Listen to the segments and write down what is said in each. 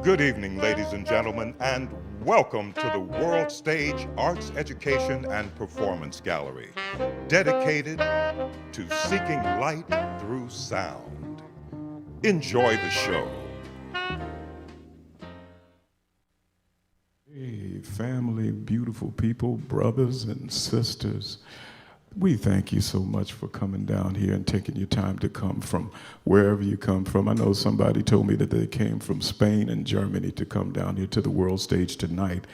Good evening, ladies and gentlemen, and welcome to the World Stage Arts Education and Performance Gallery, dedicated to seeking light through sound. Enjoy the show. Hey, family, beautiful people, brothers and sisters. We thank you so much for coming down here and taking your time to come from wherever you come from. I know somebody told me that they came from Spain and Germany to come down here to the world stage tonight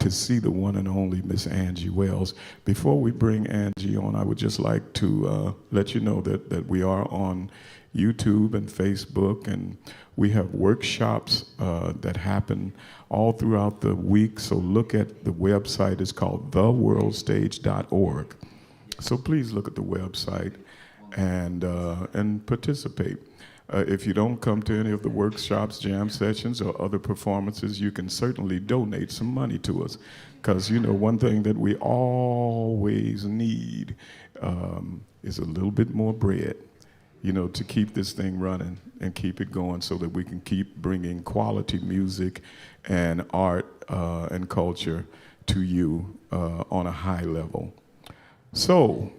to see the one and only Miss Angie Wells. Before we bring Angie on, I would just like to let you know that we are on YouTube and Facebook, and we have workshops that happen all throughout the week. So look at the website. It's called theworldstage.org. So please look at the website and participate. If you don't come to any of the workshops, jam sessions, or other performances, you can certainly donate some money to us. Because, you know, one thing that we always need is a little bit more bread, you know, to keep this thing running and keep it going so that we can keep bringing quality music and art and culture to you on a high level. So,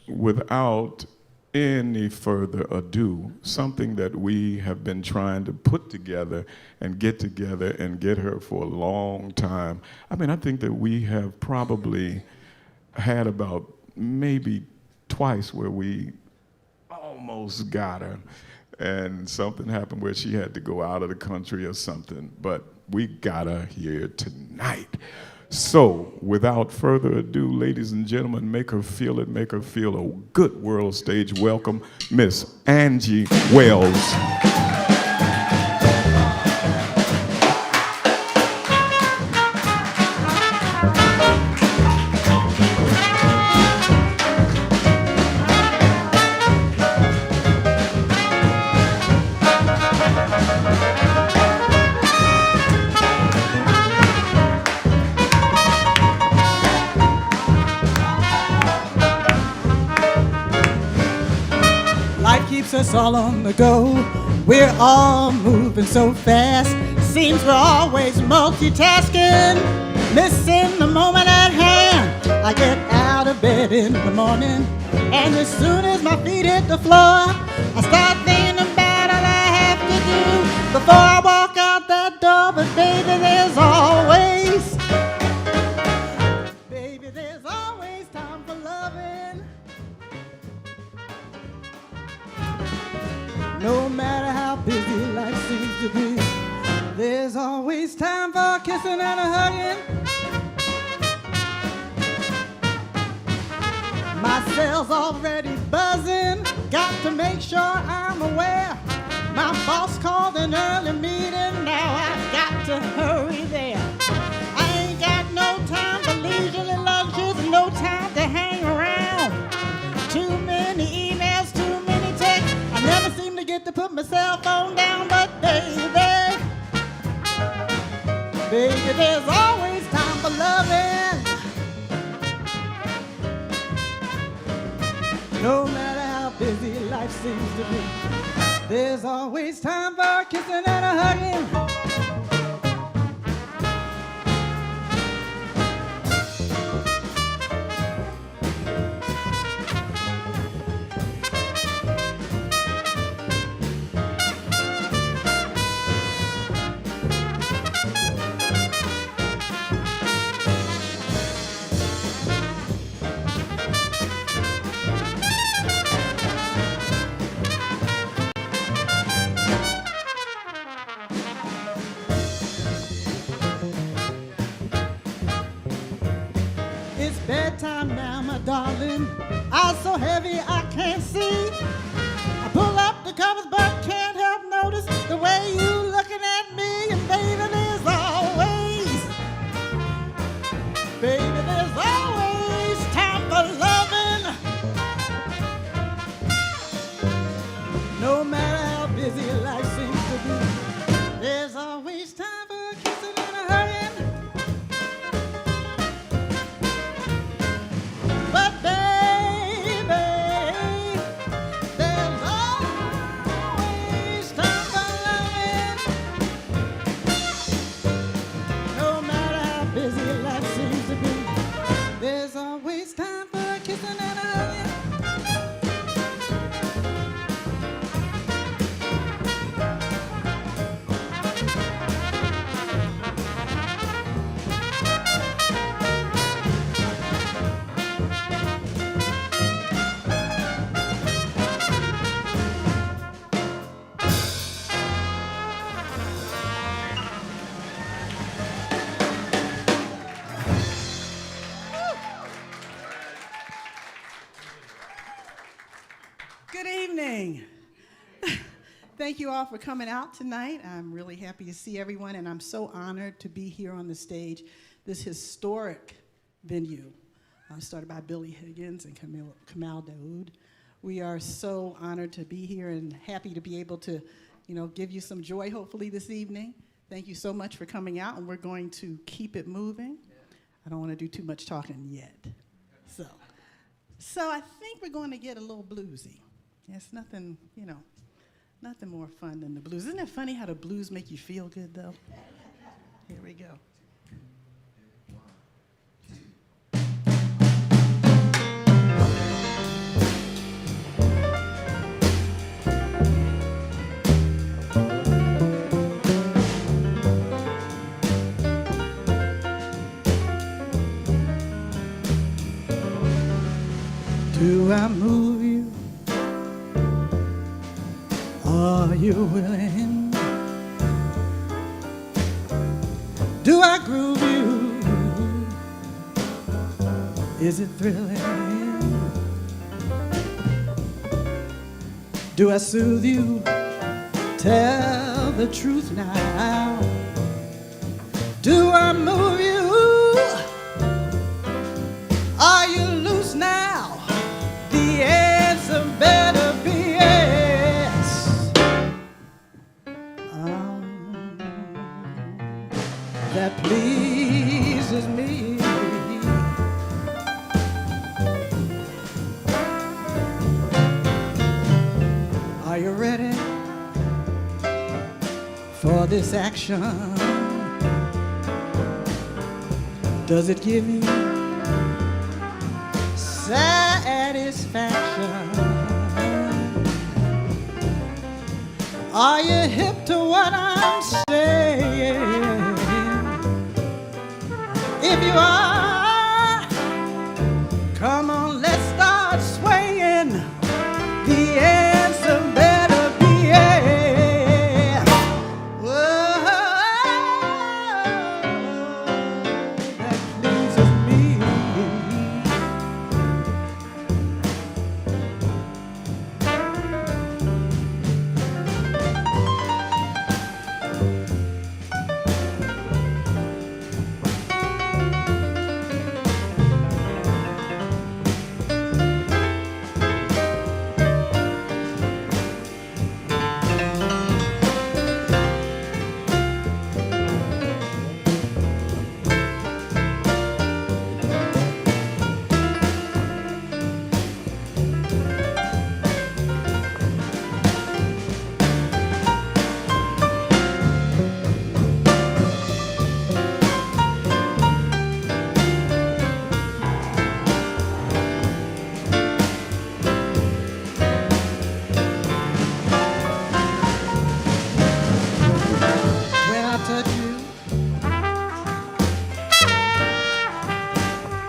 without any further ado, something that we have been trying to put together and get her for a long time. I mean, I think that we have probably had about maybe twice where we almost got her, and something happened where she had to go out of the country or something, but we got her here tonight. So, without further ado, ladies and gentlemen, make her feel it, make her feel a good world stage welcome, Miss Angie Wells. Us all on the go, we're all moving so fast. Seems we're always multitasking, missing the moment at hand. I get out of bed in the morning, and as soon as my feet hit the floor, I start thinking about all I have to do before I walk out that door. But baby, there's always time for loving. No matter how busy life seems to be, there's always time for kissing and a hugging. My cell's already buzzing, got to make sure I'm aware. My boss called an early meeting, now I've got to hurry there. I ain't got no time for leisurely lunches, no time to hang around. Too many emails, too many texts, I never seem to get to put my cell phone down. But baby, there's always time for loving. No matter how busy life seems to be, there's always time for kissing and a hugging. Bedtime now, my darling. Eyes so heavy I can't see. I pull up the covers but can't help notice the way you looking at me. And baby, there's always time for loving. No matter how busy life seems to be, there's always time for kissing and a hugging. Good evening. Thank you all for coming out tonight. I'm really happy to see everyone, and I'm so honored to be here on the stage, this historic venue, started by Billy Higgins and Kamal Daoud. We are so honored to be here and happy to be able to, give you some joy, hopefully, this evening. Thank you so much for coming out, and we're going to keep it moving. I don't want to do too much talking yet. So I think we're going to get a little bluesy. It's nothing, nothing more fun than the blues. Isn't it funny how the blues make you feel good, though? Here we go. Do I move you? Are you willing? Do I groove you? Is it thrilling? Do I soothe you? Tell the truth now. Do I move you? Are you loose now? The answer better be yes. That pleases me. Are you ready for this action? Does it give you satisfaction? Are you hip to what I'm saying? If you are, come on, let's start swaying. The answer better be yeah. Whoa, that pleases me.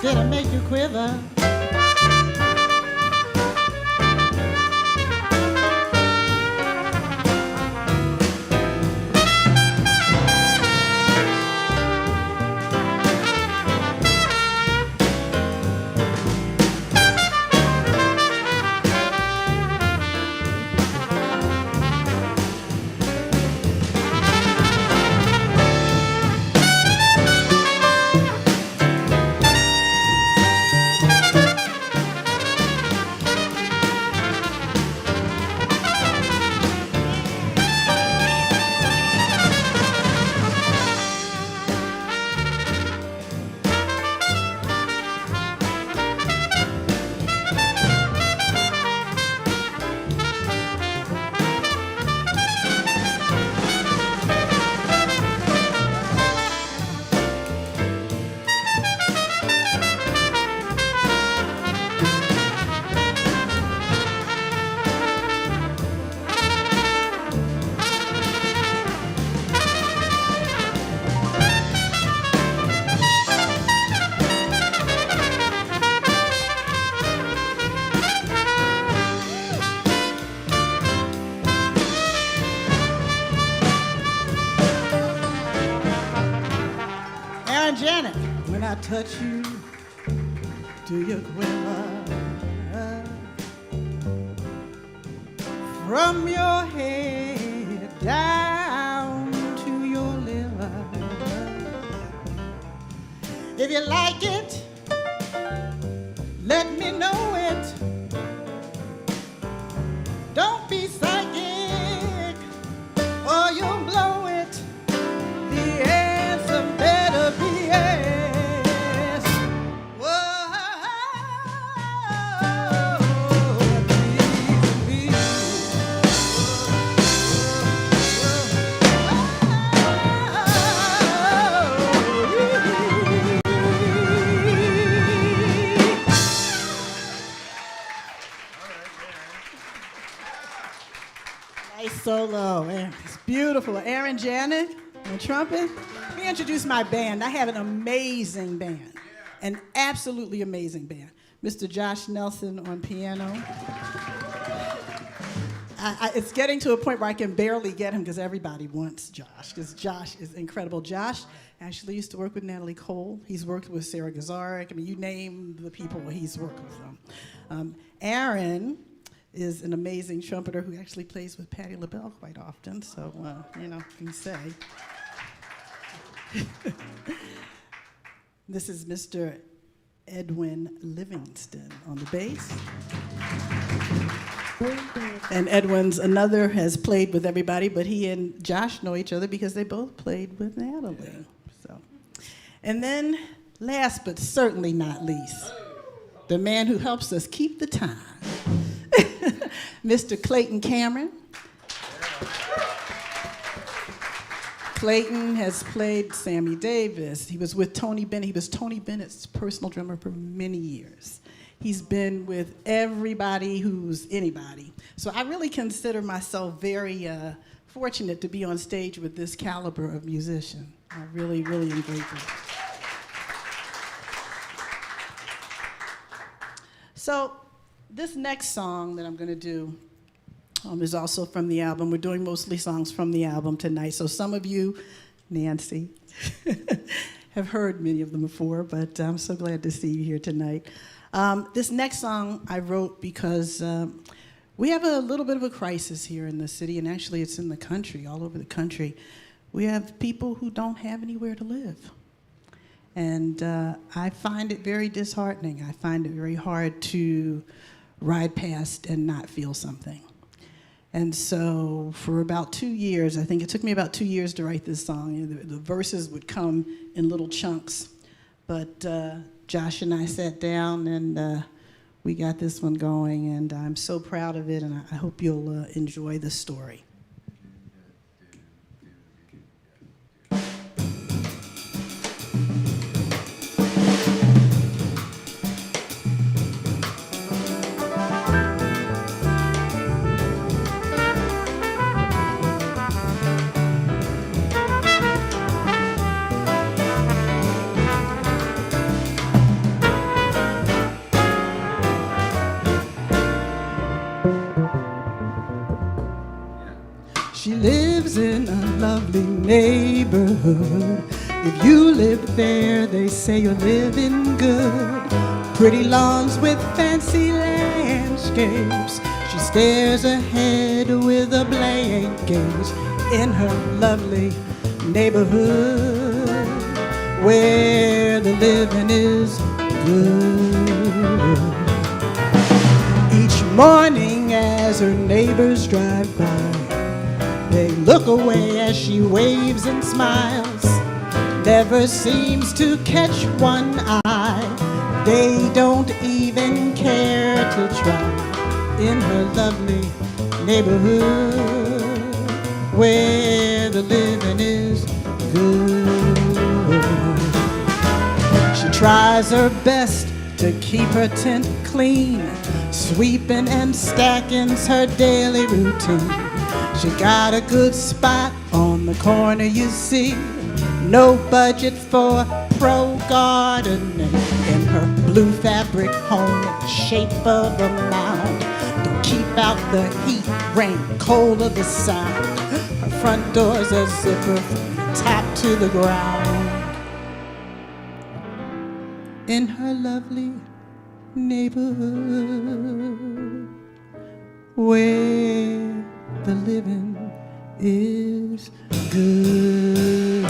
Did I make you quiver? touch you, do you quiver? From your head down to your liver. If you like it, let me know it. Don't be psychic or you'll blow it. The answer better be yes. Whoa, please, nice solo. It's beautiful. Aaron Janet on trumpet. Let me introduce my band. I have an amazing band, an absolutely amazing band. Mr. Josh Nelson on piano. It's getting to a point where I can barely get him because everybody wants Josh, because Josh is incredible. Josh actually used to work with Natalie Cole. He's worked with Sarah Gazarek. I mean, you name the people, he's worked with them. Aaron is an amazing trumpeter who actually plays with Patti LaBelle quite often, so, you know, can say. This is Mr. Edwin Livingston on the bass. And Edwin's another, has played with everybody, but he and Josh know each other because they both played with Natalie. So, and then, last but certainly not least, the man who helps us keep the time, Mr. Clayton Cameron. Clayton has played Sammy Davis. He was with Tony Bennett. He was Tony Bennett's personal drummer for many years. He's been with everybody who's anybody. So I really consider myself very fortunate to be on stage with this caliber of musician. I really, really am grateful. So this next song that I'm going to do is also from the album. We're doing mostly songs from the album tonight. So some of you, Nancy, have heard many of them before, but I'm so glad to see you here tonight. This next song I wrote because we have a little bit of a crisis here in the city, and actually it's in the country, all over the country. We have people who don't have anywhere to live. And I find it very disheartening. I find it very hard to ride past and not feel something. And so for about 2 years, I think it took me about 2 years to write this song. The verses would come in little chunks. But Josh and I sat down and we got this one going, and I'm so proud of it, and I hope you'll enjoy the story. She lives in a lovely neighborhood. If you live there, they say you're living good. Pretty lawns with fancy landscapes. She stares ahead with a blank gaze in her lovely neighborhood, where the living is good. Each morning as her neighbors drive by, they look away as she waves and smiles, never seems to catch one eye. They don't even care to try in her lovely neighborhood, where the living is good. She tries her best to keep her tent clean, sweeping and stacking's her daily routine. She got a good spot on the corner, you see. No budget for pro gardening in her blue fabric home in the shape of a mound. Don't keep out the heat, rain, cold, or the sound. Her front door's a zipper from the top to the ground. in her lovely neighborhood where the living is good.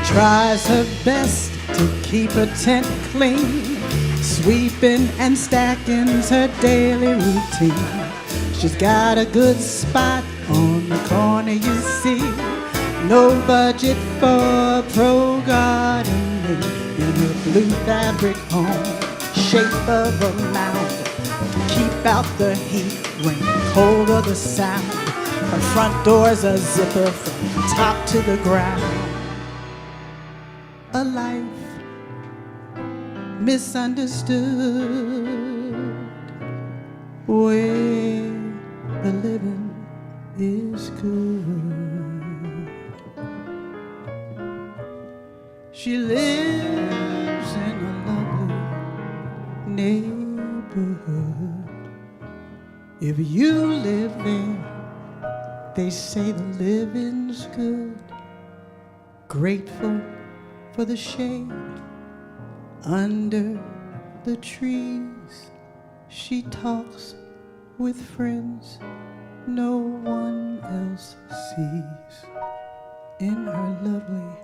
Tries her best to keep her tent clean, sweeping and stacking's her daily routine. She's got a good spot on the corner, you see. No budget for pro gardening in her blue fabric home, shape of a mound to keep out the heat, rain, cold, or the sound. Her front door's a zipper from top to the ground. A life misunderstood, where the living is good. She lives in a lovely neighborhood. If you live there, they say the living's good. Grateful for the shade under the trees. She talks with friends no one else sees in her lovely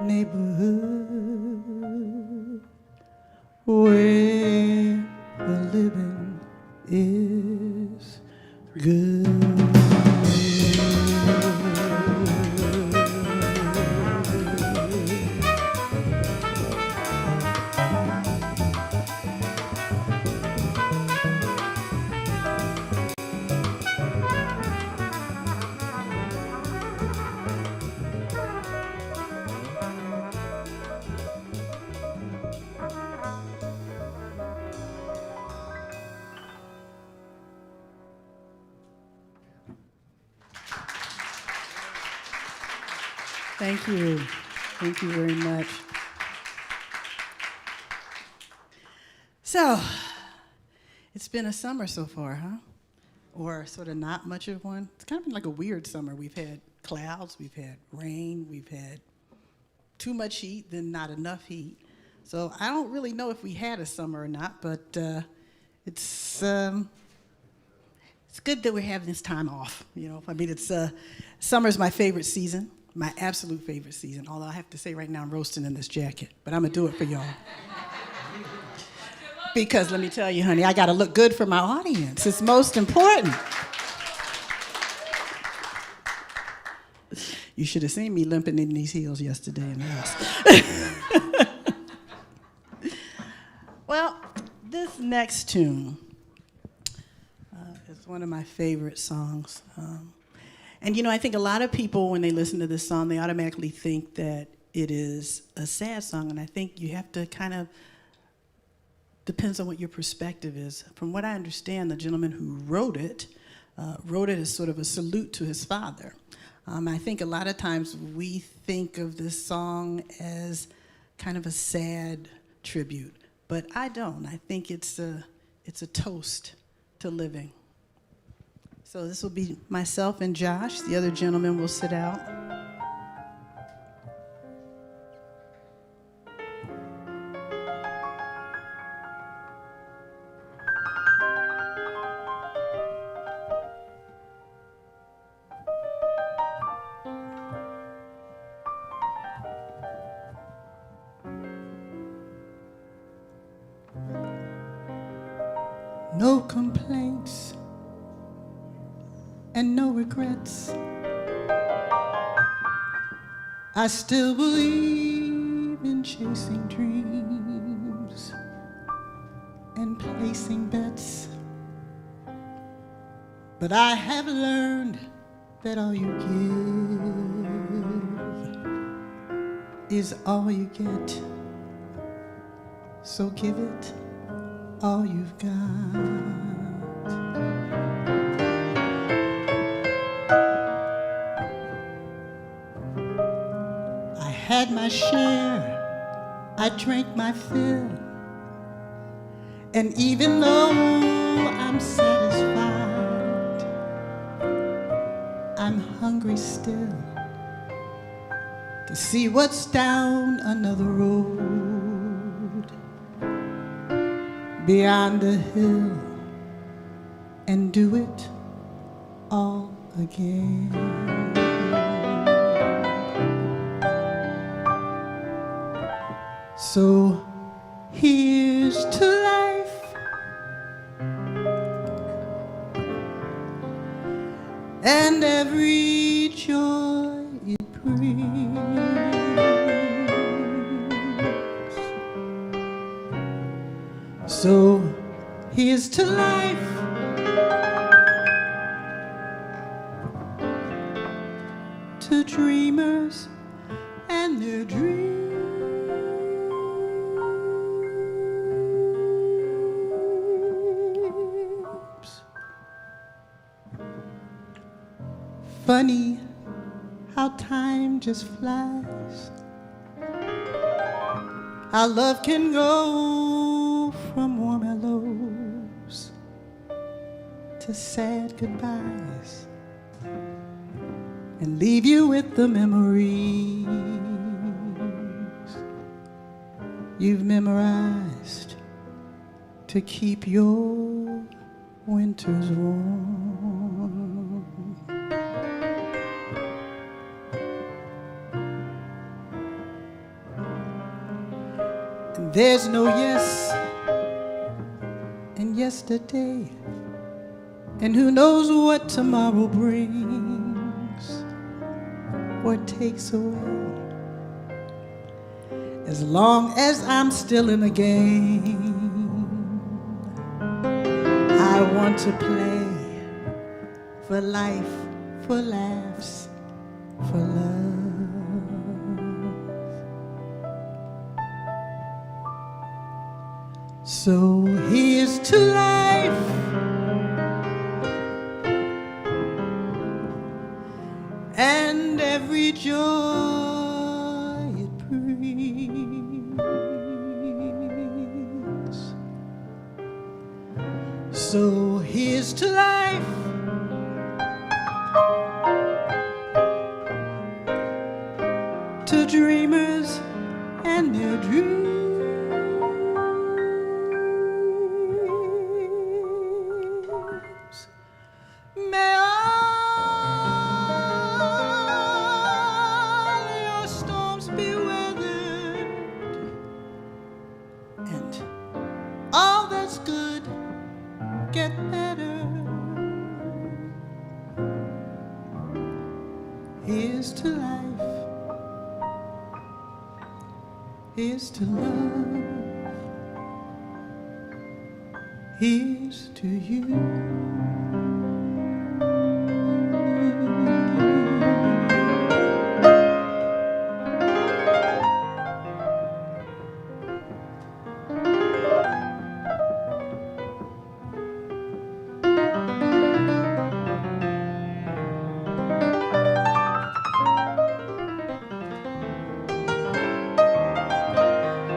neighborhood where the living is good. Thank you. Thank you very much. So, it's been a summer so far, huh? Or sort of not much of one. It's kind of been like a weird summer. We've had clouds, we've had rain, we've had too much heat, then not enough heat. So I don't really know if we had a summer or not, but it's good that we're having this time off. You know, I mean, summer's my favorite season. My absolute favorite season, although I have to say right now I'm roasting in this jacket, but I'm gonna do it for y'all. Because let me tell you, honey, I gotta look good for my audience. It's most important. You should have seen me limping in these heels yesterday in the house. Well, this next tune is one of my favorite songs. And you know, I think a lot of people, when they listen to this song, they automatically think that it is a sad song. And I think you have to kind of, depends on what your perspective is. From what I understand, the gentleman who wrote it as sort of a salute to his father. I think a lot of times we think of this song as kind of a sad tribute, but I don't. I think it's a toast to living. So this will be myself and Josh. The other gentleman will sit out. no complaints and no regrets. I still believe in chasing dreams and placing bets. But I have learned that all you give is all you get. So give it all you've got. I had my share, I drank my fill, and even though I'm satisfied, I'm hungry still to see what's down another road, beyond the hill, and do it all again. So here's to life, and every joy it brings. So here's to life, to dreamers and their dreams. Funny how time just flies. How love can go from warm hellos to sad goodbyes and leave you with the memories you've memorized to keep your winters warm. And there's no yes and yesterday, and who knows what tomorrow brings or takes away. As long as I'm still in the game, I want to play for life, for laughs, for love. So here's to life, and every joy it brings. So here's to life, to dreamers and their dreams. May all your storms be weathered, and all that's good get better. Here's to life, here's to love, here's to you.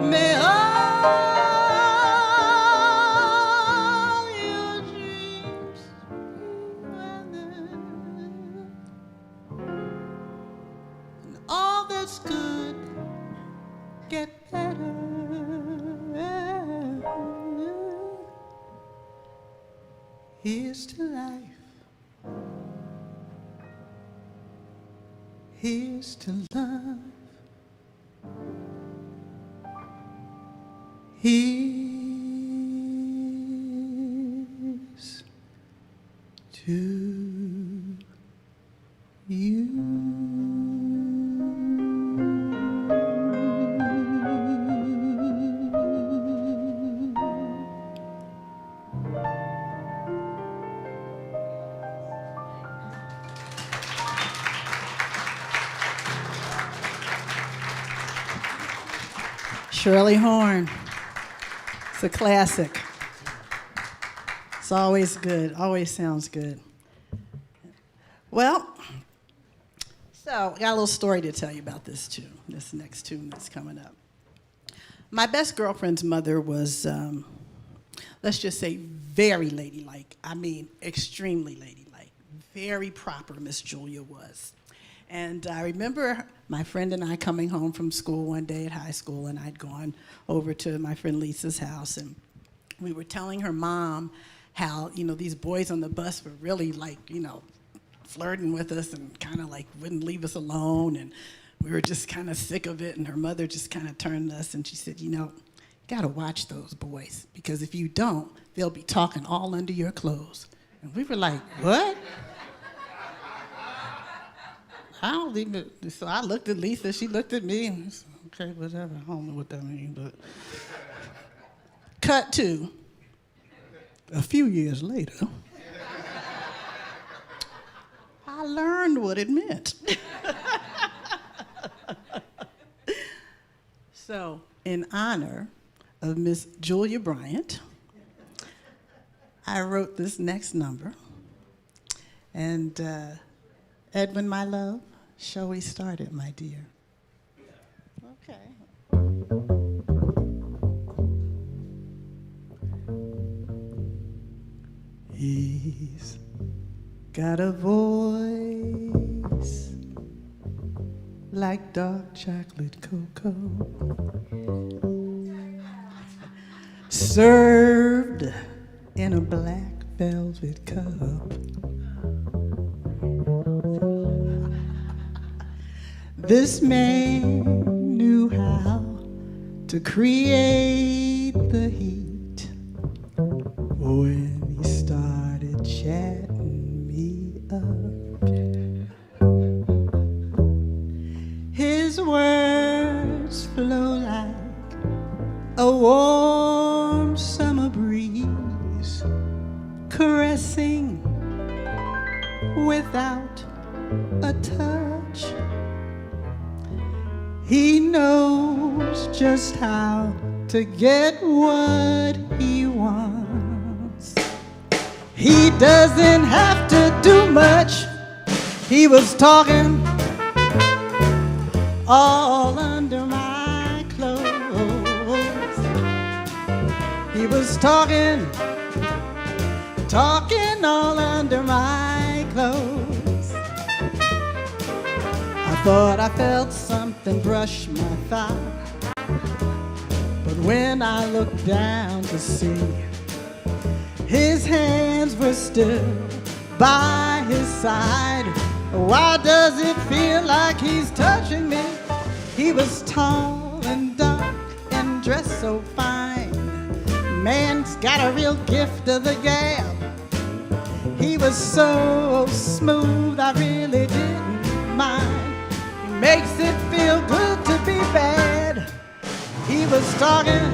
May all your dreams be weathered, and all that's good get better. Here's to life, here's to love, here's you. Shirley Horn. It's a classic. It's always good, always sounds good. Well, so I got a little story to tell you about this tune, this next tune that's coming up. My best girlfriend's mother was, let's just say, very ladylike. I mean, extremely ladylike. Very proper, Miss Julia was. And I remember my friend and I coming home from school one day at high school, and I'd gone over to my friend Lisa's house, and we were telling her mom how, these boys on the bus were really flirting with us and kind of wouldn't leave us alone, and we were just kind of sick of it, and her mother just kind of turned to us and she said, you gotta watch those boys, because if you don't, they'll be talking all under your clothes. And we were like, what? I don't even, so I looked at Lisa, she looked at me, and I said, okay, whatever, I don't know what that means, but. Cut to a few years later, I learned what it meant. So, in honor of Miss Julia Bryant, I wrote this next number, and Edwin, my love, shall we start it, my dear? Okay. He's got a voice like dark chocolate cocoa, served in a black velvet cup. This man knew how to create the heat when he started chatting me up. His words flow like a warm summer breeze, caressing without a touch. He knows just how to get what he wants. He doesn't have to do much. He was talking all under my clothes. He was talking all under my clothes. I thought I felt something brush my thigh, but when I looked down to see, his hands were still by his side. Why does it feel like he's touching me? He was tall and dark and dressed so fine. Man's got a real gift of the gab. He was so smooth, I really didn't mind. He makes it feel good to be bad. He was talking,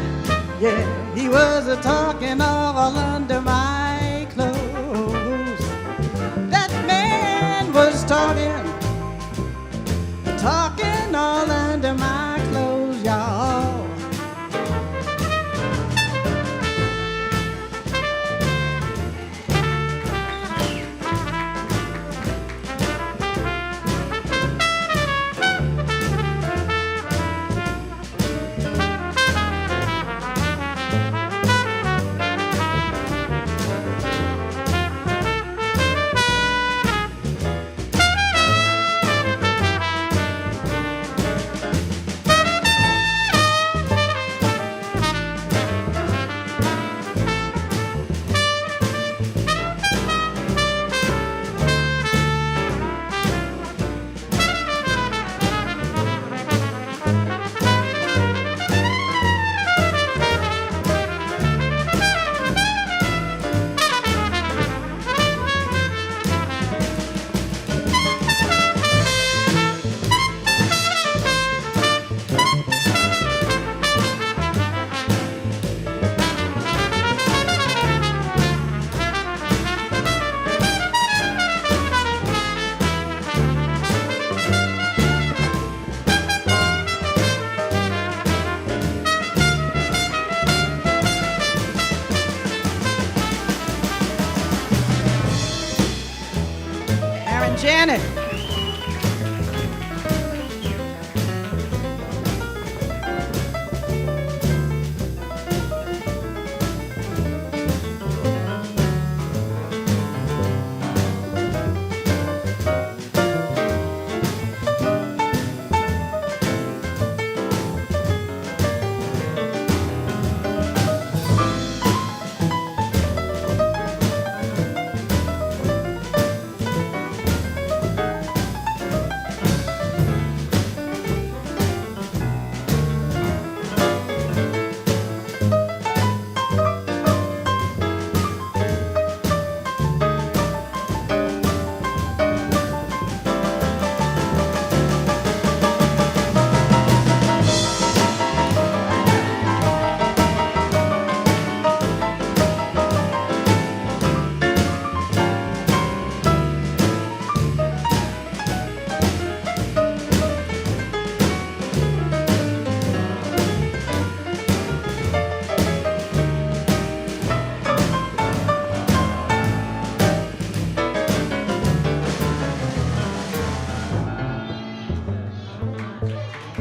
yeah, he was talking all under my clothes. That man was talking all under my clothes, y'all. friend Janet.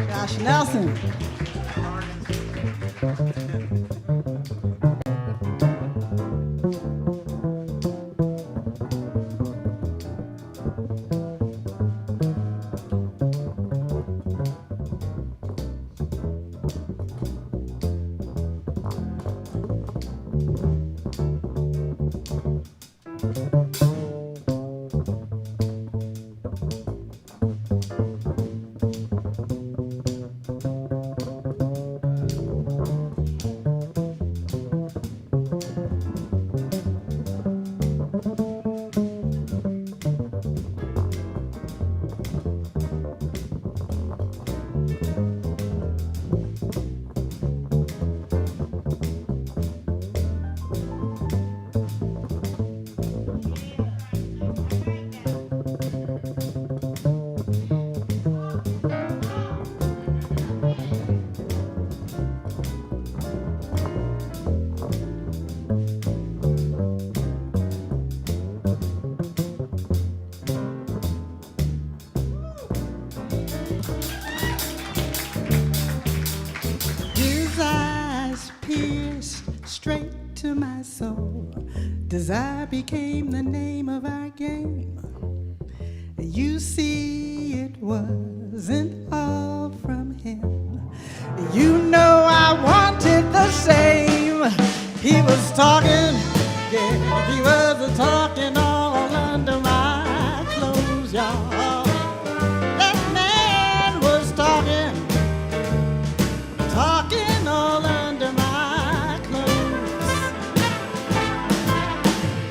Josh Nelson. His eyes pierced straight to my soul. Desire became the name of our game. You see, it wasn't all from him. You know I wanted the same. He was talking, yeah, he was talking all under my clothes, y'all. That man was talking all under my clothes.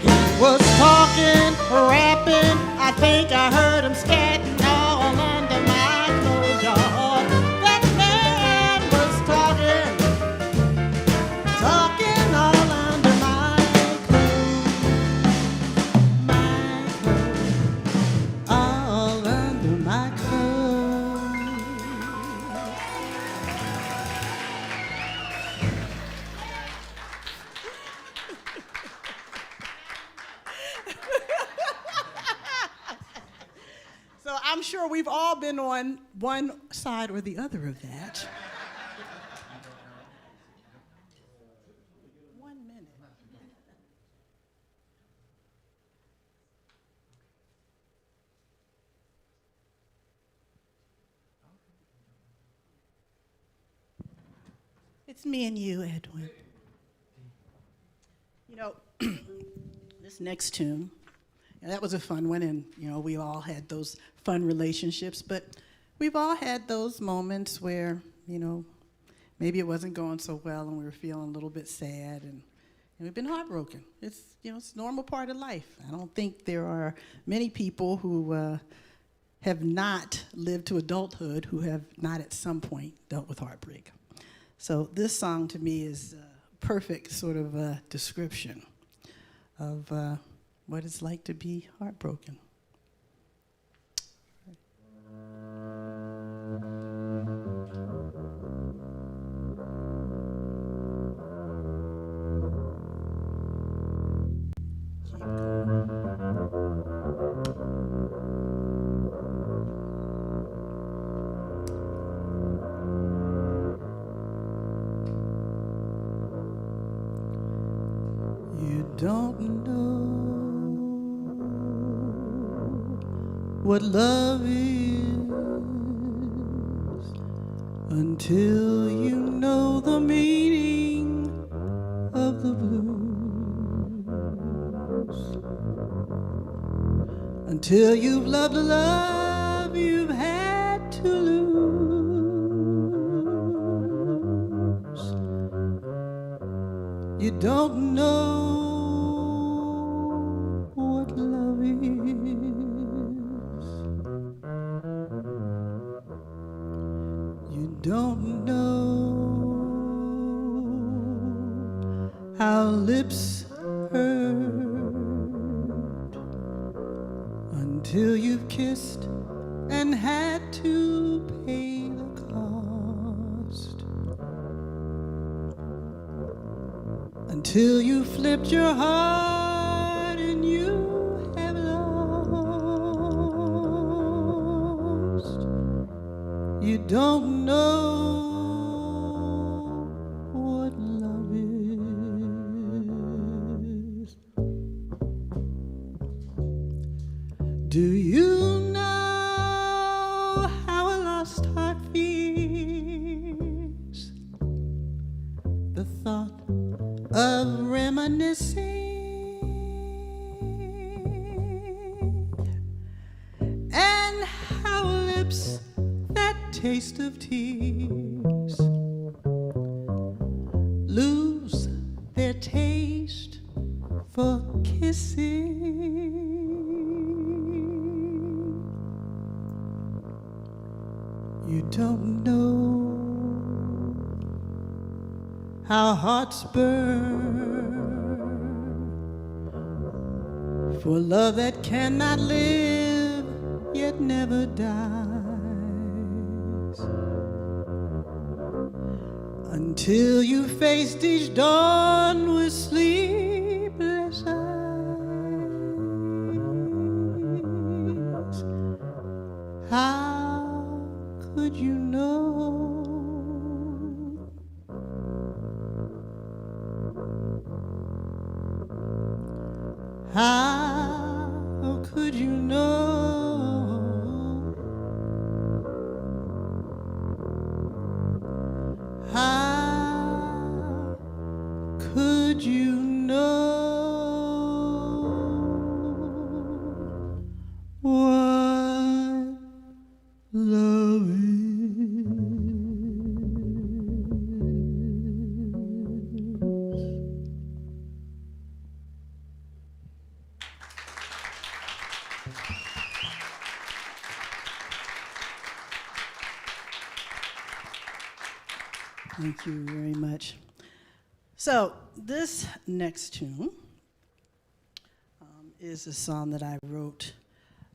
He was talking, rapping, I think I heard him scatting all under my clothes, y'all. That man was talking all under my clothes, all under my clothes. So I'm sure we've all been on one side or the other of that. 1 minute. It's me and you, Edwin. You know, this next tune, that was a fun one, and you know, we all had those fun relationships, but we've all had those moments where, you know, maybe it wasn't going so well and we were feeling a little bit sad, and we've been heartbroken. It's, you know, it's a normal part of life. I don't think there are many people who have not lived to adulthood who have not at some point dealt with heartbreak. So this song to me is a perfect sort of description of what it's like to be heartbroken. Keep going. what love is until you know the meaning of the blues. Until you've loved a love you've had to lose. You don't know what love is. You don't know how lips hurt until you've kissed and had to pay the cost. Until you flipped your heart and you have lost. You don't know what love is. Do you know how a lost heart feels? The thought of reminiscing, and how lips that taste of tears lose their taste for kissing. You don't know how hearts burn for love that cannot live yet never dies. Until you faced each dawn with sleepless eyes. How could you know? How could you know? How could you know what love is? Thank you very much. So this next tune is a song that I wrote.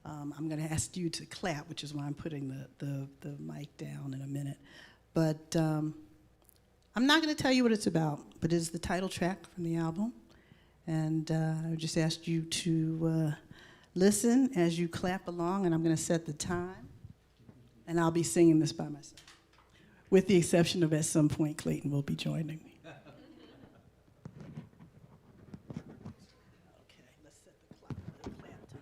I'm going to ask you to clap, which is why I'm putting the mic down in a minute. But I'm not going to tell you what it's about, but it's the title track from the album. And I would just ask you to listen as you clap along, and I'm going to set the time. And I'll be singing this by myself, with the exception of at some point Clayton will be joining me. Okay, let's set the clock, the clap time.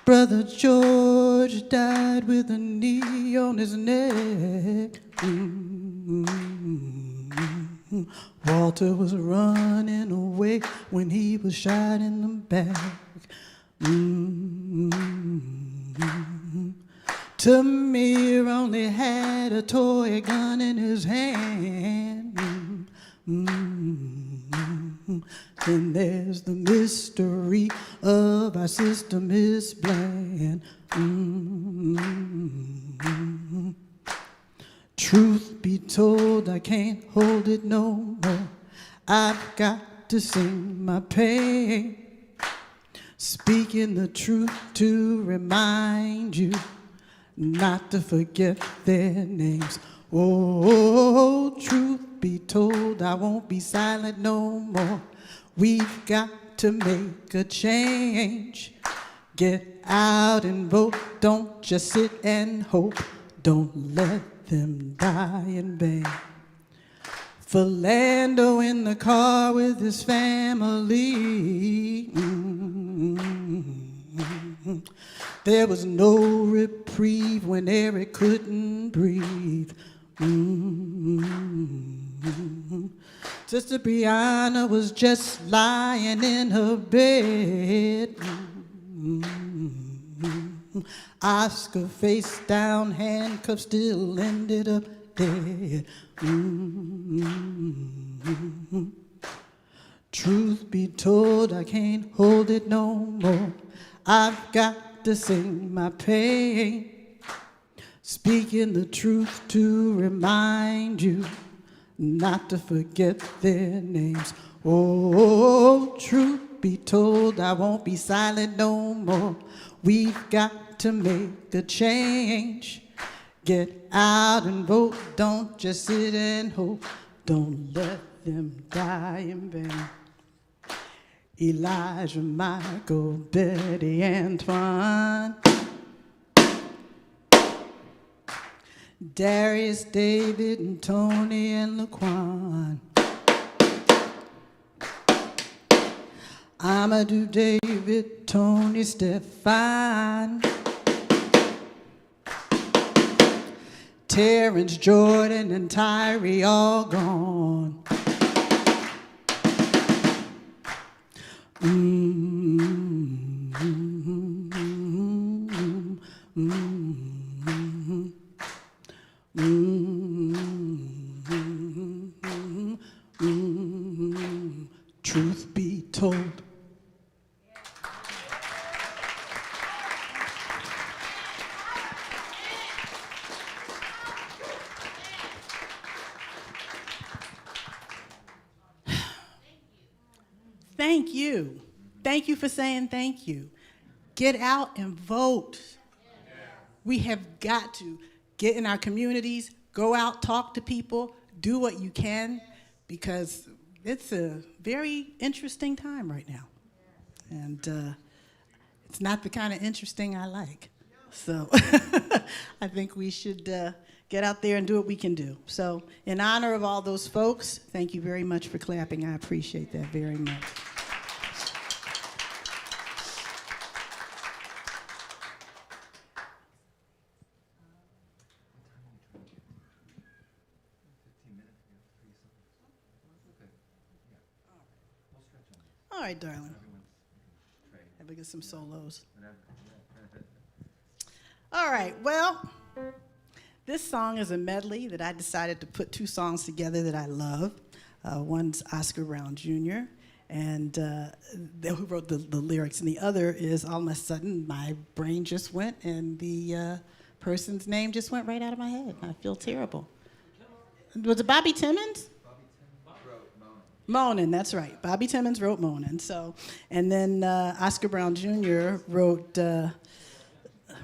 Brother George died with a knee on his neck. Walter was running away when he was shot in the back. Tamir only had a toy gun in his hand. Then there's the mystery of our sister Miss Bland. Truth be told, I can't hold it no more. I've got to sing my pain, speaking the truth to remind you not to forget their names. Oh, truth be told, I won't be silent no more. We've got to make a change. Get out and vote, don't just sit and hope. Don't let them die in vain. Philando in the car with his family. There was no reprieve when Eric couldn't breathe. Sister Brianna was just lying in her bed. Oscar face down, handcuffs, still ended up dead. Truth be told, I can't hold it no more. I've got to sing my pain, speaking the truth to remind you not to forget their names. Oh, truth be told, I won't be silent no more. We've got to make a change. Get out and vote, don't just sit and hope. Don't let them die in vain. Elijah, Michael, Betty, Antoine, Darius, David, and Tony, and Laquan, Amadou, David, Tony, Stefan, Terrence, Jordan, and Tyree all gone. Truth be told. Thank you. Thank you for saying thank you. Get out and vote. We have got to get in our communities, go out, talk to people, do what you can, because it's a very interesting time right now. And it's not the kind of interesting I like. So I think we should get out there and do what we can do. So in honor of all those folks, thank you very much for clapping. I appreciate that very much. All right, darling. Have we get some solos? All right, well, this song is a medley that I decided to put two songs together that I love. One's Oscar Brown Jr., and who wrote the lyrics, and the other is all of a sudden my brain just went and the person's name just went right out of my head. I feel terrible. Was it Bobby Timmons? Moanin', that's right. Bobby Timmons wrote Moanin'. So, and then Oscar Brown Jr. wrote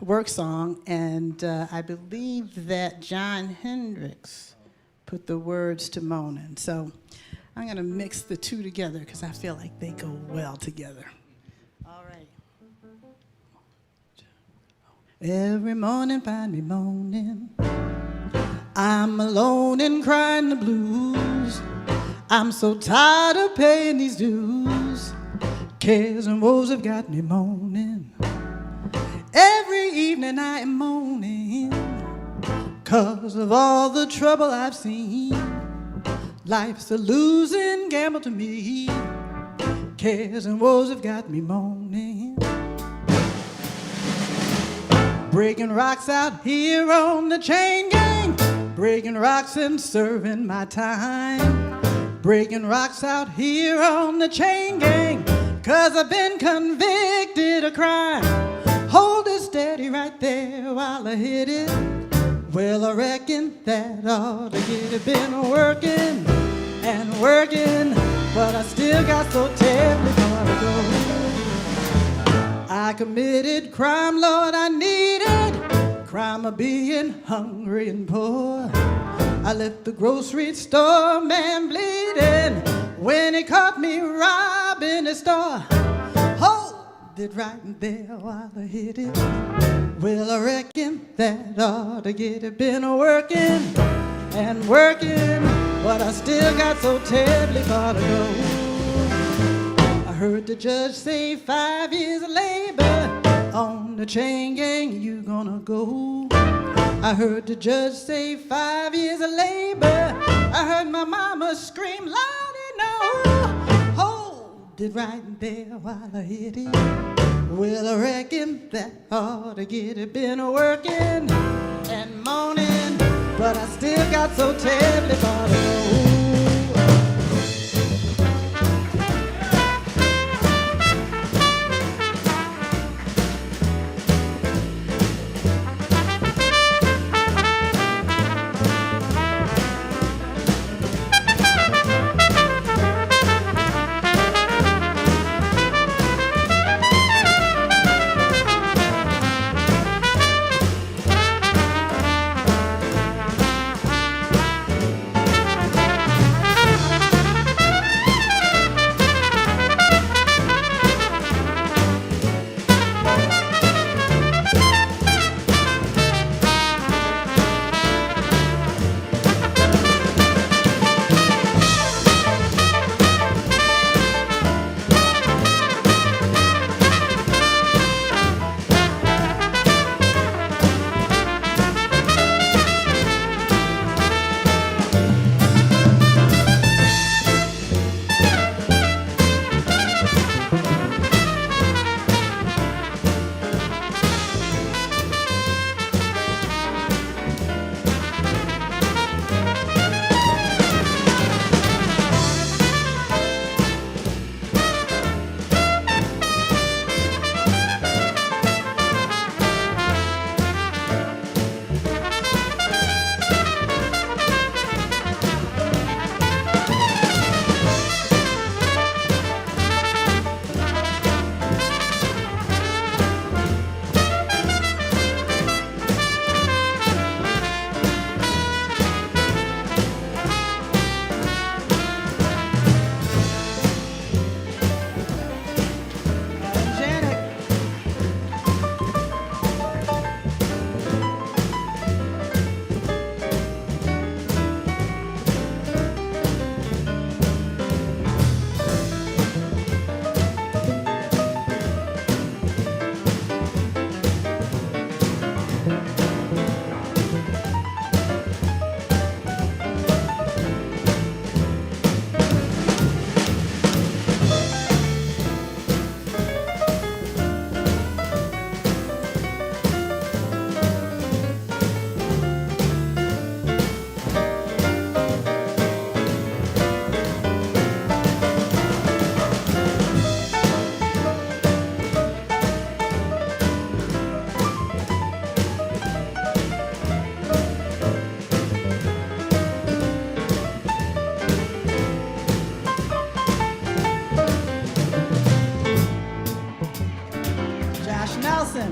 Work Song, and I believe that John Hendricks put the words to Moanin'. So I'm going to mix the two together because I feel like they go well together. All right. Every morning find me moaning. I'm alone and crying the blues. I'm so tired of paying these dues. Cares and woes have got me moaning. Every evening I am moaning 'cause of all the trouble I've seen. Life's a losing gamble to me. Cares and woes have got me moaning. Breaking rocks out here on the chain gang. Breaking rocks and serving my time. Breaking rocks out here on the chain gang, 'cause I've been convicted of crime. Hold it steady right there while I hit it. Well, I reckon that ought to get it. Been working and working, but I still got so terribly far to go. I committed crime, Lord, I needed crime of being hungry and poor. I left the grocery store, man, bleeding when he caught me robbing the store. Hold it right there while I hit it. Well, I reckon that ought to get it. Been working and working, but I still got so terribly far to go. I heard the judge say 5 years of labor on the chain gang, you gonna go. I heard the judge say 5 years of labor. I heard my mama scream loud enough. Hold it right there while I hit it. Well, I reckon that ought to get it. Been working and moaning, but I still got so terribly far to go. Nelson.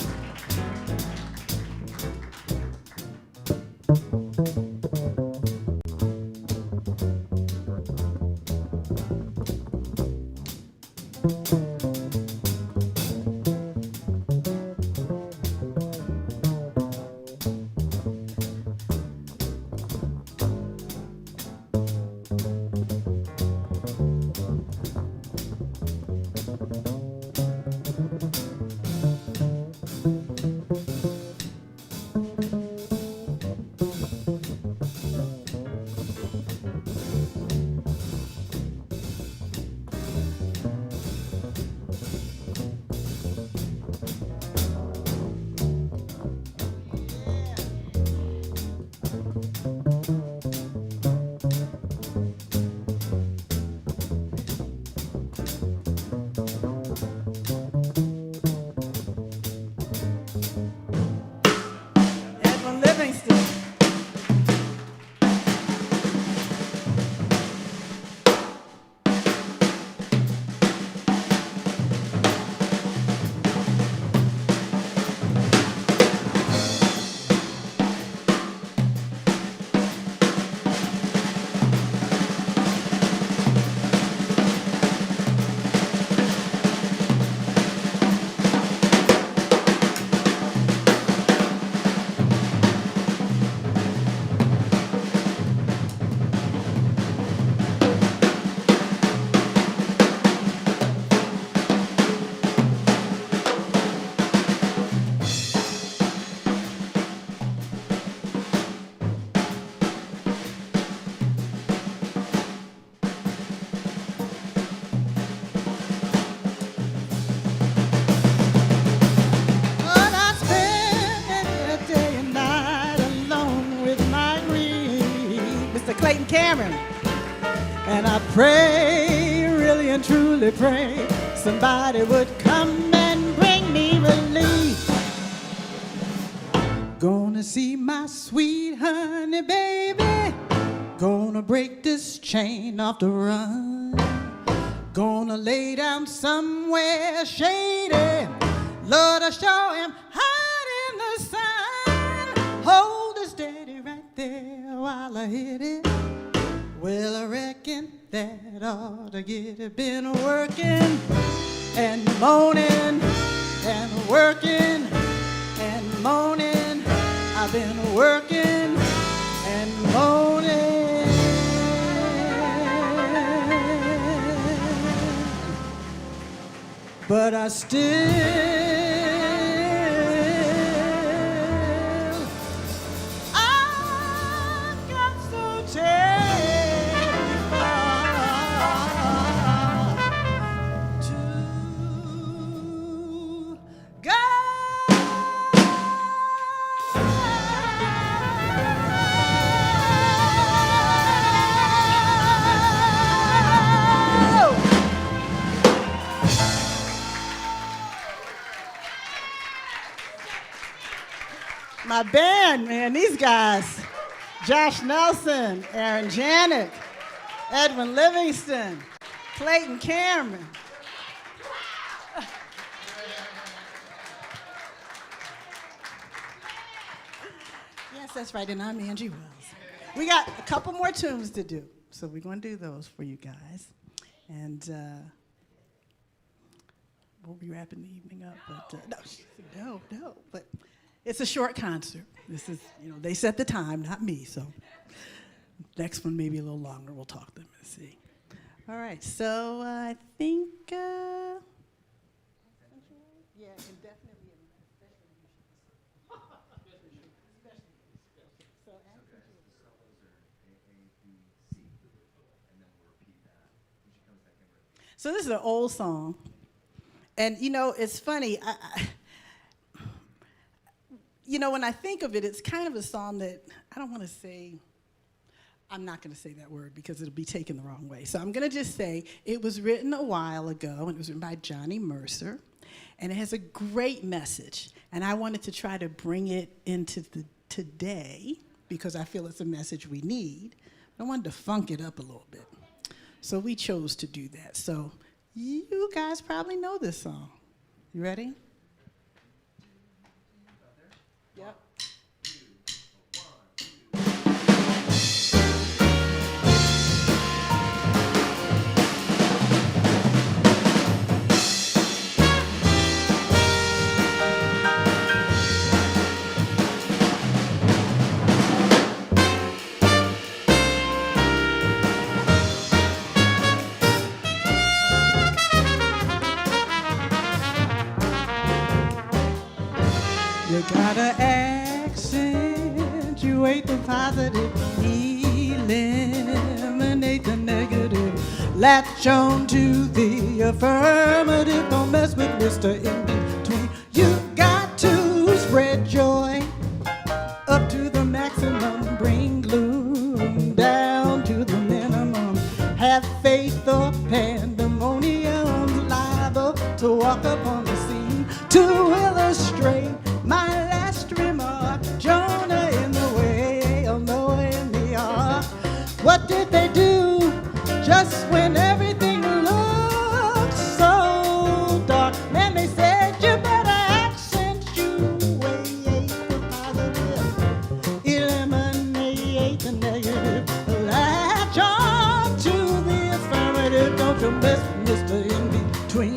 Cameron. And I pray, really and truly pray, somebody would come and bring me relief. Gonna see my sweet honey baby, gonna break this chain off the run. Gonna lay down somewhere shady, Lord, I show him hot in the sun. Hold it steady right there while I hit it. Well, I reckon that ought to get it. Been working and moaning and working and moaning. I've been working and moaning. But I still my band, man, these guys, Josh Nelson, Aaron Janik, Edwin Livingston, Clayton Cameron. Yes, that's right, and I'm Angie Wells. We got a couple more tunes to do, so we're going to do those for you guys. And we'll be wrapping the evening up, but no, but it's a short concert. This is, they set the time, not me, so next one maybe a little longer. We'll talk to them and see. All right, so I think, yeah, and definitely So this is an old song, and it's funny. When I think of it, it's kind of a song that I don't want to say. I'm not going to say that word because it'll be taken the wrong way. So I'm going to just say it was written a while ago, and it was written by Johnny Mercer, and it has a great message. And I wanted to try to bring it into the today because I feel it's a message we need. I wanted to funk it up a little bit. So we chose to do that. So you guys probably know this song. You ready? Yep. You gotta accentuate the positive, eliminate the negative, latch on to the affirmative, don't mess with Mr. In Between. You got to spread joy up to the maximum, bring gloom down to the minimum, have faith or pandemonium's liable to walk upon the scene to illustrate my last remark. Jonah in the whale, Noah in the ark. What did they do just when everything looked so dark? Man, they said you better accentuate the positive, eliminate the negative, latch on to the affirmative, don't you mess with Mr. In Between.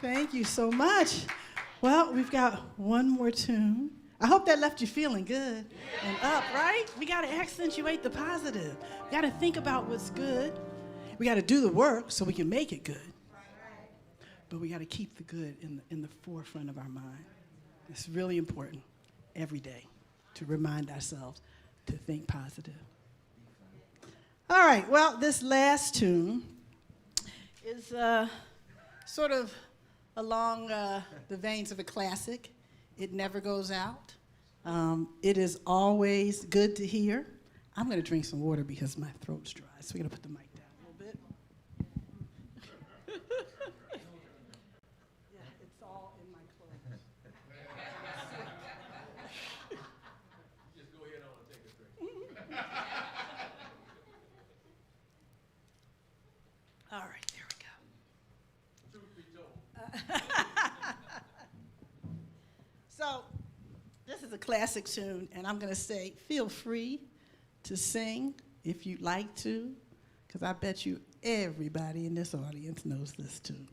Thank you so much. Well, we've got one more tune. I hope that left you feeling good and up, right? We got to accentuate the positive. We got to think about what's good. We got to do the work so we can make it good. But we got to keep the good in the forefront of our mind. It's really important every day to remind ourselves to think positive. All right, well, this last tune is sort of along the veins of a classic. It never goes out. It is always good to hear. I'm going to drink some water because my throat's dry, so we're going to put the mic down a little bit. Yeah, it's all in my clothes. Just go ahead on and take a drink. All right, there we go. Truth be told. So, this is a classic tune, and I'm going to say, feel free to sing if you'd like to, because I bet you everybody in this audience knows this tune.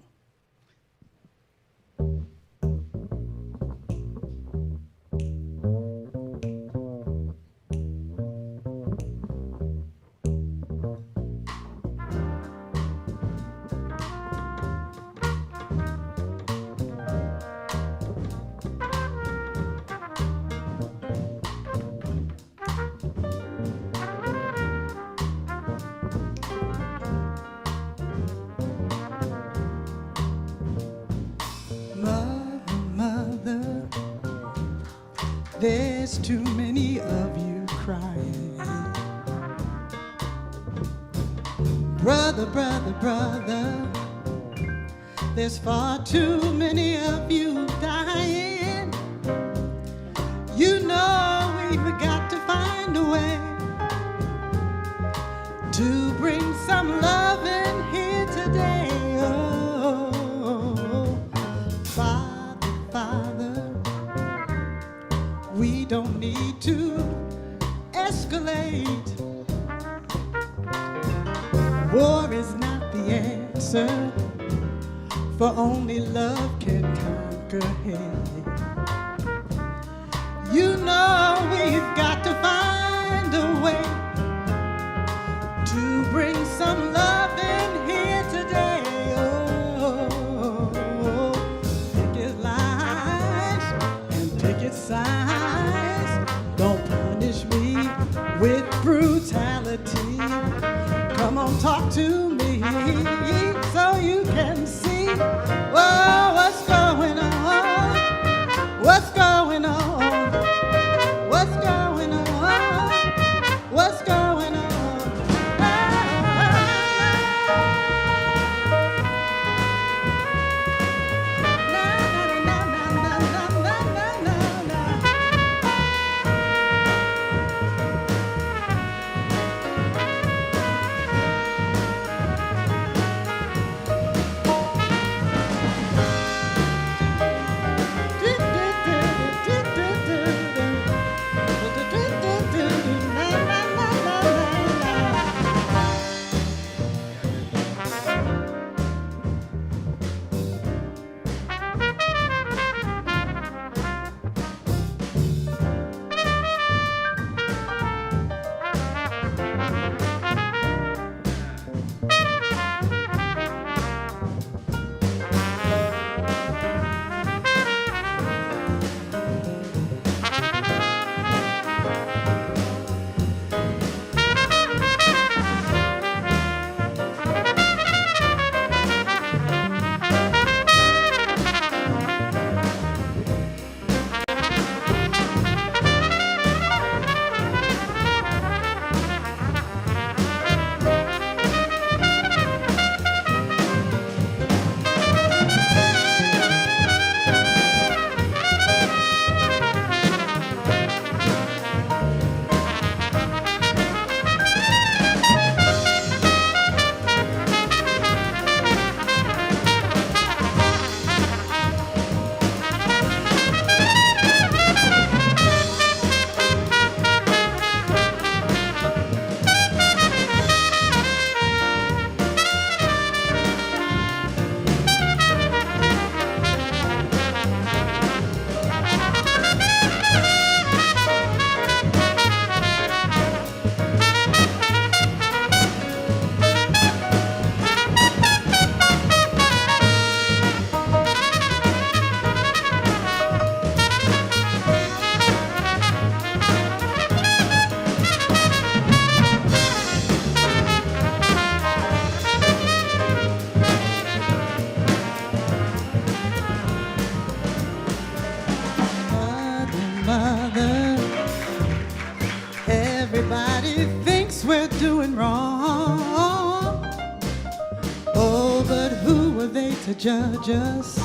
Mother, there's too many of you crying. Brother, there's far too many of you dying. You know we've got to find a way to bring some love in here today. Oh, Father, we don't need to escalate. War is not the answer, for only love can conquer hate. You know we've got to find a way to bring some love in here today. Oh, picket lines and picket signs don't punish me with brutality. Come on, talk to me so you can see, oh, what's going on, what's going on, what's going on, what's going on. to judge us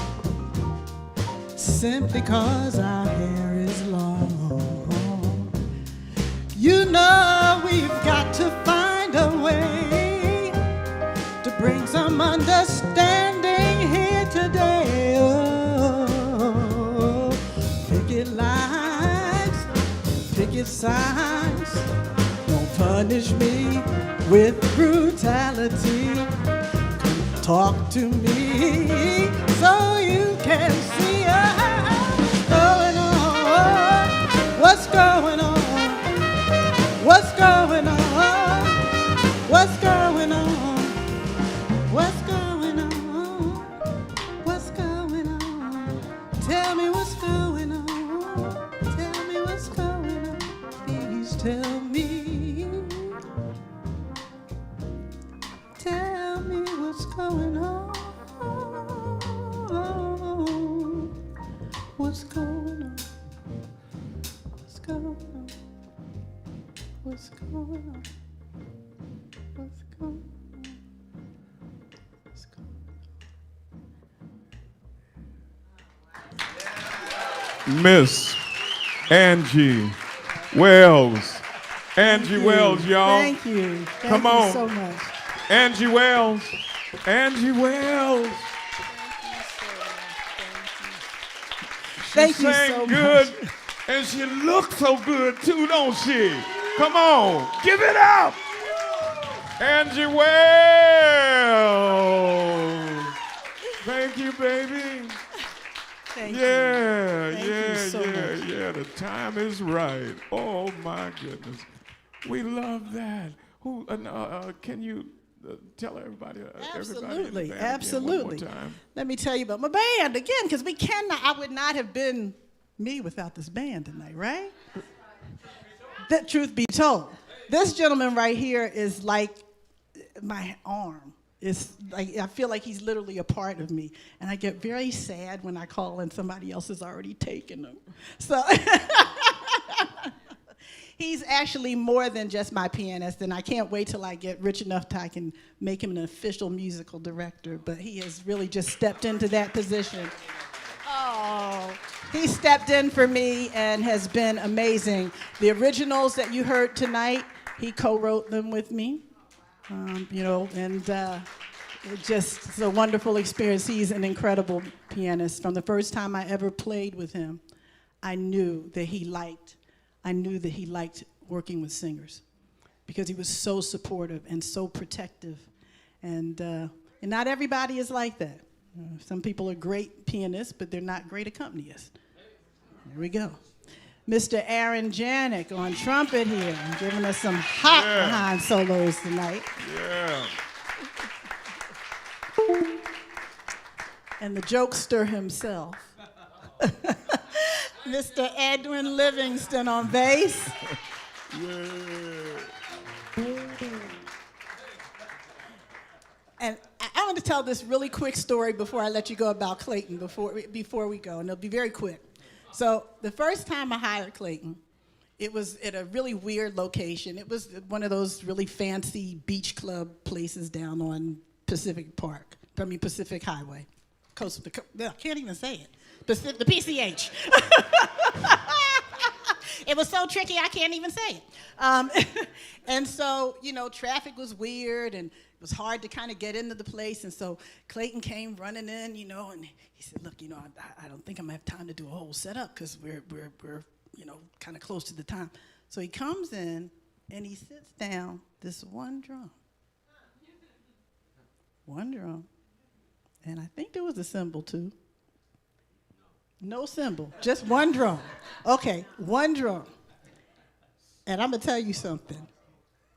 simply 'cause our hair is long. You know we've got to find a way to bring some understanding here today. Oh, picket lines, picket signs, don't punish me with brutality. Talk to me so you can see what's going on, what's going on, what's going on, what's going on, what's going on. Tell me what's going on, tell me what's going on, please tell me. Tell me what's going on. What's going on? What's going on? What's going on? What's going on? What's going on? Miss Angie Wells. Angie Wells, y'all. Thank you. Come Thank on. you so much. Angie Wells. Angie Wells. Thank She you sang so good, much. and she looked so good too, don't she? Come on, give it up. Angie Wells. Thank you, baby. Thank Yeah, Thank yeah, you so yeah, much. yeah. The time is right. Oh my goodness, we love that. Who? Can you tell everybody? Absolutely, everybody in the band absolutely. Again one more time? Let me tell you about my band again, because we cannot. I would not have been me without this band tonight, right? The truth be told, this gentleman right here is like my arm. It's like I feel like he's literally a part of me, and I get very sad when I call and somebody else has already taken him. So. He's actually more than just my pianist, and I can't wait till I get rich enough that I can make him an official musical director, but he has really just stepped into that position. Oh, he stepped in for me and has been amazing. The originals that you heard tonight, he co-wrote them with me, and it's a wonderful experience. He's an incredible pianist. From the first time I ever played with him, I knew that he liked working with singers because he was so supportive and so protective. And not everybody is like that. Some people are great pianists, but they're not great accompanists. There we go. Mr. Aaron Janik on trumpet here, giving us some hot behind solos tonight. Yeah. And the jokester himself. Mr. Edwin Livingston on bass. And I want to tell this really quick story before I let you go about Clayton, before we go, and it'll be very quick. So the first time I hired Clayton, it was at a really weird location. It was one of those really fancy beach club places down on Pacific Highway. I can't even say it. The PCH. It was so tricky, I can't even say it. And so, traffic was weird, and it was hard to kind of get into the place. And so Clayton came running in, and he said, look, I don't think I'm going to have time to do a whole setup because we're kind of close to the time. So he comes in, and he sits down, this one drum. One drum. And I think there was a cymbal, too. No cymbal, just one drum. Okay, one drum. And I'm going to tell you something.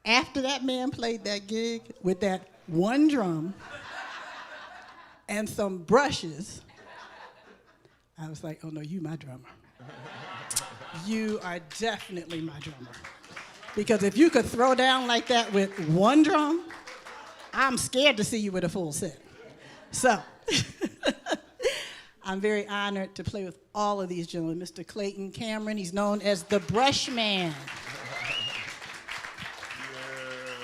After that man played that gig with that one drum and some brushes, I was like, oh, no, you my drummer. You are definitely my drummer. Because if you could throw down like that with one drum, I'm scared to see you with a full set. So I'm very honored to play with all of these gentlemen. Mr. Clayton Cameron, he's known as the Brush Man.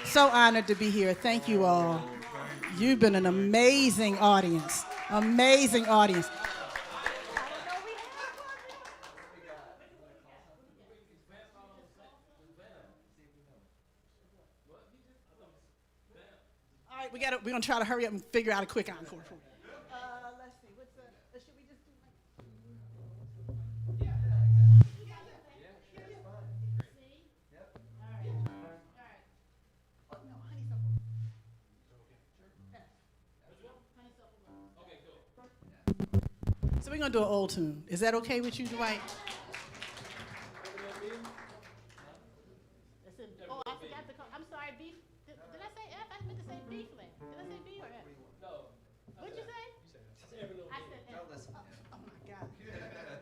So honored to be here. Thank you all. You've been an amazing audience. Amazing audience. All right, we're gonna try to hurry up and figure out a quick encore for you. Let's see. Should we just do So we're going to do an old tune. Is that okay with you, Dwight? Oh, I forgot to call. I'm sorry, B. Did I say F? I meant to say B flat. Did I say B or F? No. What'd you say? I said F. Oh my God.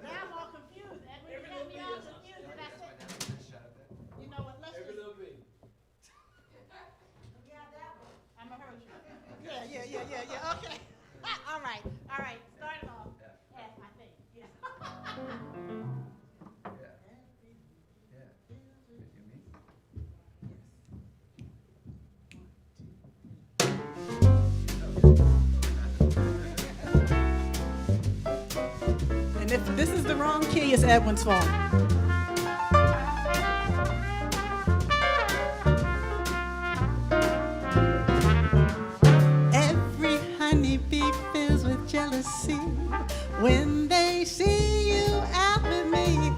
Now I'm all confused. Edwin, you got me all confused. Did I say? You know what? Let's Every just. little bit. I'm gonna hurt you. Yeah. Okay. All right. Start it off. F, I think. Yeah. And if this is the wrong key, it's Edwin's fault. Every honeybee fills with jealousy when they see you out with me.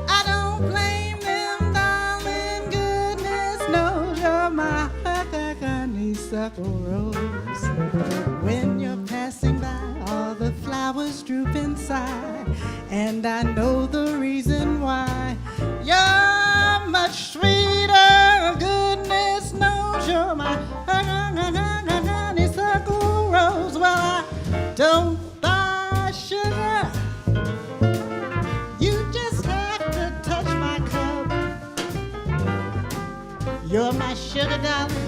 I don't blame them, darling. Goodness knows you're my honeysuckle rose. When you're passing by, all the flowers droop inside, and I know the reason why. You're much sweeter. Goodness knows you're my honeysuckle rose. Well, I don't buy sugar. You just have to touch my cup. You're my sugar, darling.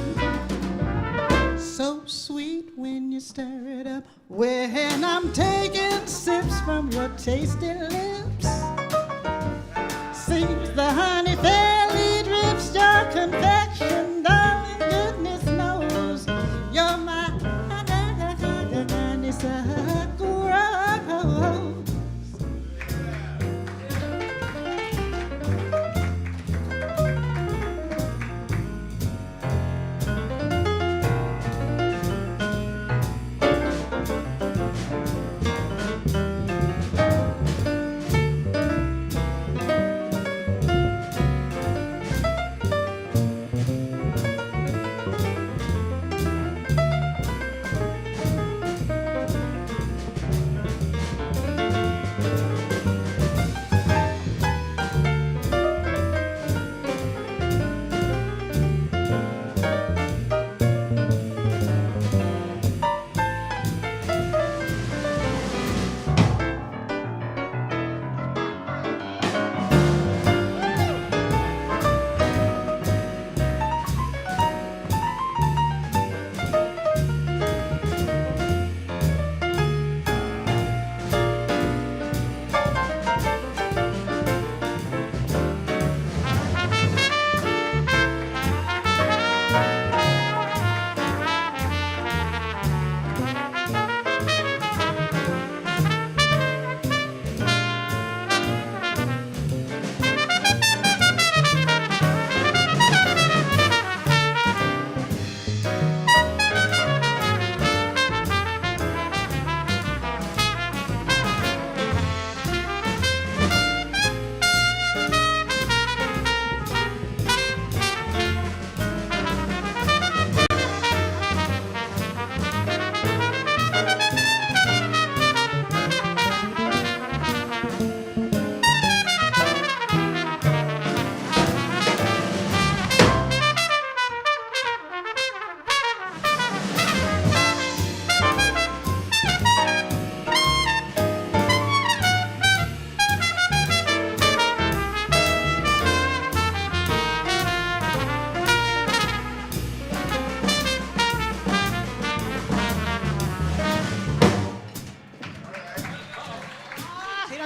So sweet when you stir it up. When I'm taking sips from your tasty lips, seems the honey fairly drips your confection, darling. Goodness knows you're my honeysuckle rose.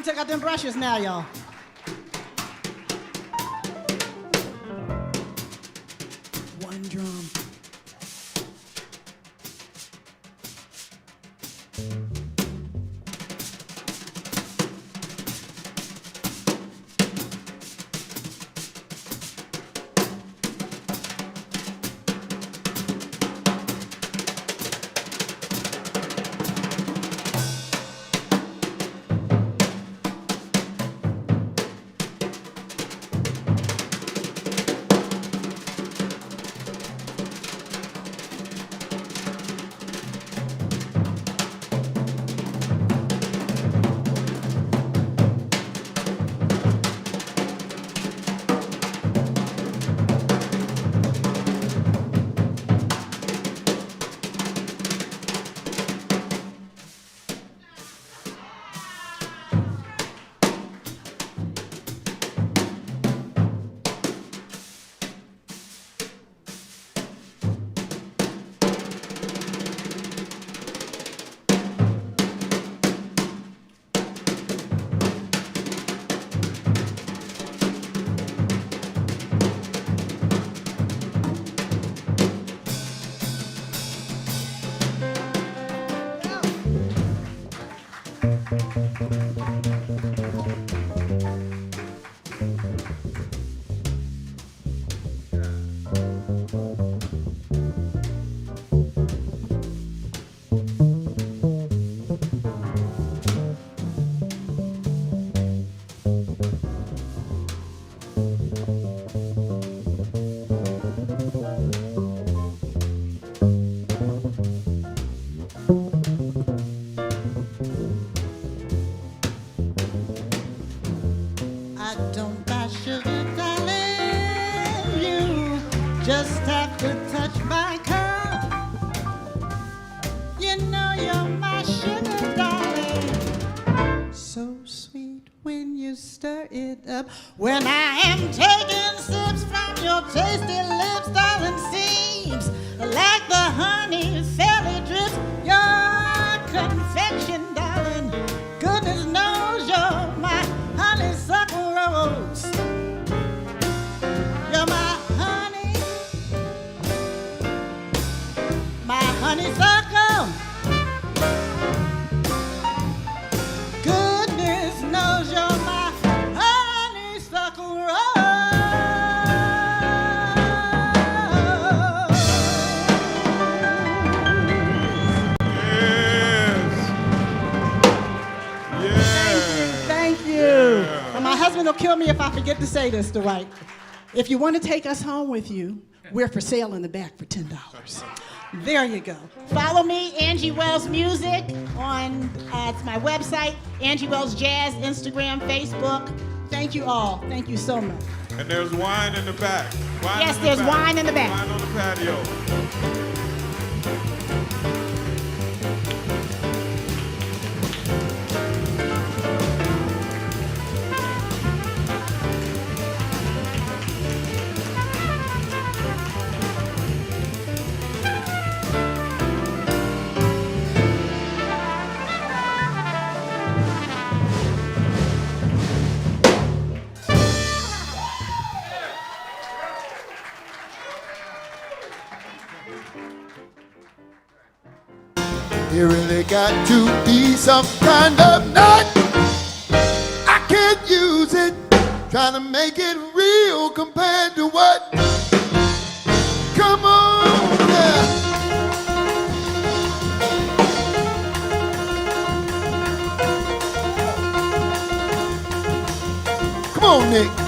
Check out them brushes now, y'all. One drum. When I am taking sips from your tasty lips, darling, seems like the honey Sally drips. Your confection, darling, goodness knows you're my honeysuckle rose. You're my honeysuckle. Goodness knows you're my honeysuckle rose. Yes. Thank you. Yeah. And my husband will kill me if I forget to say this, Dwight. If you want to take us home with you, we're for sale in the back for $10. There you go. Follow me, Angie Wells Music, on it's my website, Angie Wells Jazz, Instagram, Facebook. Thank you all. Thank you so much. And there's wine in the back. Yes, there's wine in the back. Wine on the patio. You really got to be some kind of nut. I can't use it, trying to make it real compared to what? Come on, yeah. Come on, Nick.